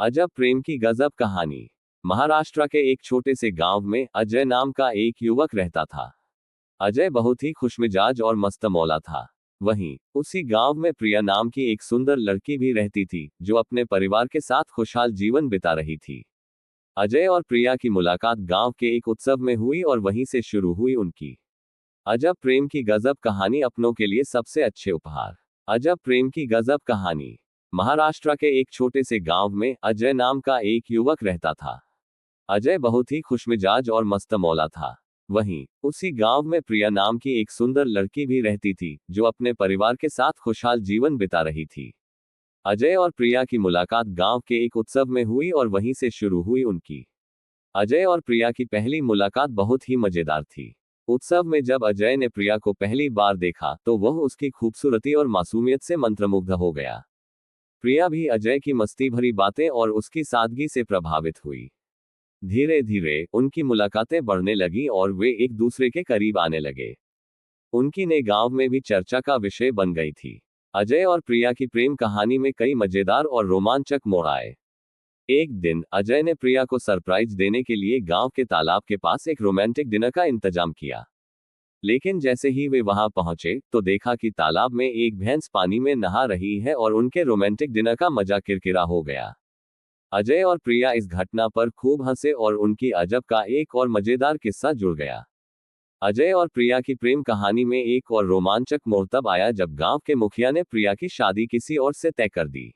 अजब प्रेम की गजब कहानी। महाराष्ट्र के एक छोटे से गांव में अजय नाम का एक युवक रहता था। अजय बहुत ही खुशमिजाज और मस्तमौला था। वहीं उसी गांव में प्रिया नाम की एक सुंदर लड़की भी रहती थी, जो अपने परिवार के साथ खुशहाल जीवन बिता रही थी। अजय और प्रिया की मुलाकात गांव के एक उत्सव में हुई और वहीं से शुरू हुई उनकी अजब प्रेम की गजब कहानी, अपनों के लिए सबसे अच्छे उपहार। अजब प्रेम की गजब कहानी। महाराष्ट्र के एक छोटे से गांव में अजय नाम का एक युवक रहता था। अजय बहुत ही खुशमिजाज और मस्तमौला था। वहीं उसी गांव में प्रिया नाम की एक सुंदर लड़की भी रहती थी, जो अपने परिवार के साथ खुशहाल जीवन बिता रही थी। अजय और प्रिया की मुलाकात गांव के एक उत्सव में हुई और वहीं से शुरू हुई उनकी अजय और प्रिया की पहली मुलाकात बहुत ही मजेदार थी। उत्सव में जब अजय ने प्रिया को पहली बार देखा तो वह उसकी खूबसूरती और मासूमियत से मंत्रमुग्ध हो गया। प्रिया भी अजय की मस्ती भरी बातें और उसकी सादगी से प्रभावित हुई। धीरे धीरे उनकी मुलाकातें बढ़ने लगी और वे एक दूसरे के करीब आने लगे। उनकी ने गांव में भी चर्चा का विषय बन गई थी। अजय और प्रिया की प्रेम कहानी में कई मजेदार और रोमांचक मोड़ आए। एक दिन अजय ने प्रिया को सरप्राइज देने के लिए गांव के तालाब के पास एक रोमांटिक डिनर का इंतजाम किया। लेकिन जैसे ही वे वहां पहुंचे तो देखा कि तालाब में एक भैंस पानी में नहा रही है और उनके रोमांटिक डिनर का मजा किरकिरा हो गया। अजय और प्रिया इस घटना पर खूब हंसे और उनकी अजब का एक और मजेदार किस्सा जुड़ गया। अजय और प्रिया की प्रेम कहानी में एक और रोमांचक मोड़ तब आया जब गांव के मुखिया ने प्रिया की शादी किसी और से तय कर दी।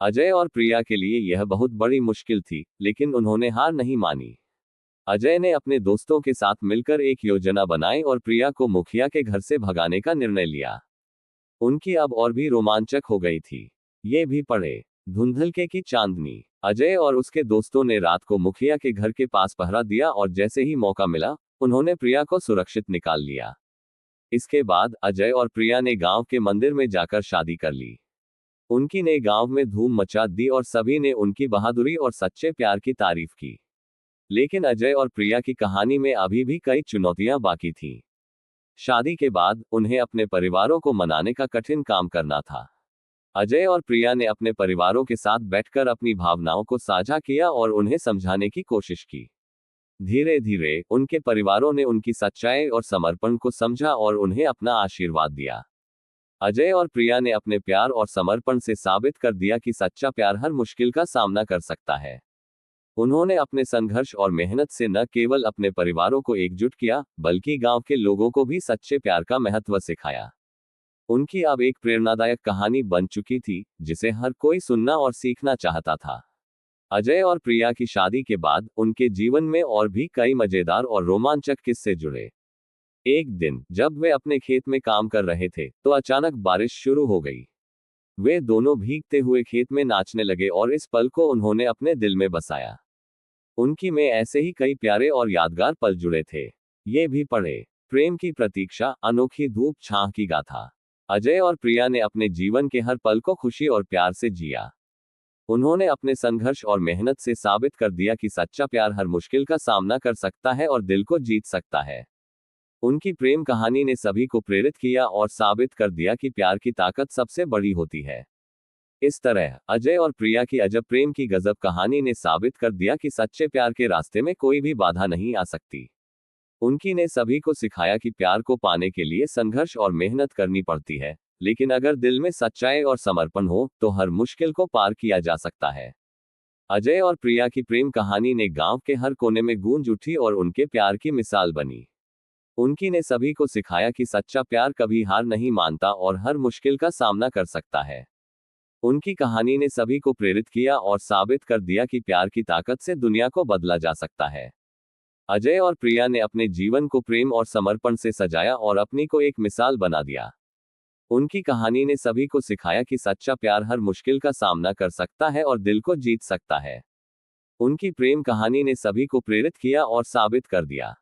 अजय और प्रिया के लिए यह बहुत बड़ी मुश्किल थी, लेकिन उन्होंने हार नहीं मानी। अजय ने अपने दोस्तों के साथ मिलकर एक योजना बनाई और प्रिया को मुखिया के घर से भगाने का निर्णय लिया। उनकी अब और भी रोमांचक हो गई थी। ये भी पढ़े। धुंधलके की चांदनी। अजय और उसके दोस्तों ने रात को मुखिया के घर के पास पहरा दिया और जैसे ही मौका मिला उन्होंने प्रिया को सुरक्षित निकाल लिया। इसके बाद अजय और प्रिया ने गांव के मंदिर में जाकर शादी कर ली। उनकी ने गांव में धूम मचा दी और सभी ने उनकी बहादुरी और सच्चे प्यार की तारीफ की। लेकिन अजय और प्रिया की कहानी में अभी भी कई चुनौतियां बाकी थीं। शादी के बाद उन्हें अपने परिवारों को मनाने का कठिन काम करना था। अजय और प्रिया ने अपने परिवारों के साथ बैठकर अपनी भावनाओं को साझा किया और उन्हें समझाने की कोशिश की। धीरे धीरे उनके परिवारों ने उनकी सच्चाई और समर्पण को समझा और उन्हें अपना आशीर्वाद दिया। अजय और प्रिया ने अपने प्यार और समर्पण से साबित कर दिया कि सच्चा प्यार हर मुश्किल का सामना कर सकता है। उन्होंने अपने संघर्ष और मेहनत से न केवल अपने परिवारों को एकजुट किया, बल्कि गांव के लोगों को भी सच्चे प्यार का महत्व सिखाया। उनकी अब एक प्रेरणादायक कहानी बन चुकी थी, जिसे हर कोई सुनना और सीखना चाहता था। अजय और प्रिया की शादी के बाद उनके जीवन में और भी कई मजेदार और रोमांचक किस्से जुड़े। एक दिन जब वे अपने खेत में काम कर रहे थे तो अचानक बारिश शुरू हो गई। वे दोनों भीगते हुए खेत में नाचने लगे और इस पल को उन्होंने अपने दिल में बसाया। उनकी में ऐसे ही कई प्यारे और यादगार पल जुड़े थे। ये भी पढ़े। प्रेम की प्रतीक्षा, अनोखी धूप छाह की गाथा। अजय और प्रिया ने अपने जीवन के हर पल को खुशी और प्यार से जिया। उन्होंने अपने संघर्ष और मेहनत से साबित कर दिया कि सच्चा प्यार हर मुश्किल का सामना कर सकता है और दिल को जीत सकता है। उनकी प्रेम कहानी ने सभी को प्रेरित किया और साबित कर दिया कि प्यार की ताकत सबसे बड़ी होती है। इस तरह अजय और प्रिया की अजब प्रेम की गजब कहानी ने साबित कर दिया कि सच्चे प्यार के रास्ते में कोई भी बाधा नहीं आ सकती। उनकी ने सभी को सिखाया कि प्यार को पाने के लिए संघर्ष और मेहनत करनी पड़ती है, लेकिन अगर दिल में सच्चाई और समर्पण हो तो हर मुश्किल को पार किया जा सकता है। अजय और प्रिया की प्रेम कहानी ने गांव के हर कोने में गूंज उठी और उनके प्यार की मिसाल बनी। उनकी ने सभी को सिखाया कि सच्चा प्यार कभी हार नहीं मानता और हर मुश्किल का सामना कर सकता है। उनकी कहानी ने सभी को प्रेरित किया और साबित कर दिया कि प्यार की ताकत से दुनिया को बदला जा सकता है। अजय और प्रिया ने अपने जीवन को प्रेम और समर्पण से सजाया और अपनी को एक मिसाल बना दिया। उनकी कहानी ने सभी को सिखाया कि सच्चा प्यार हर मुश्किल का सामना कर सकता है और दिल को जीत सकता है। उनकी प्रेम कहानी ने सभी को प्रेरित किया और साबित कर दिया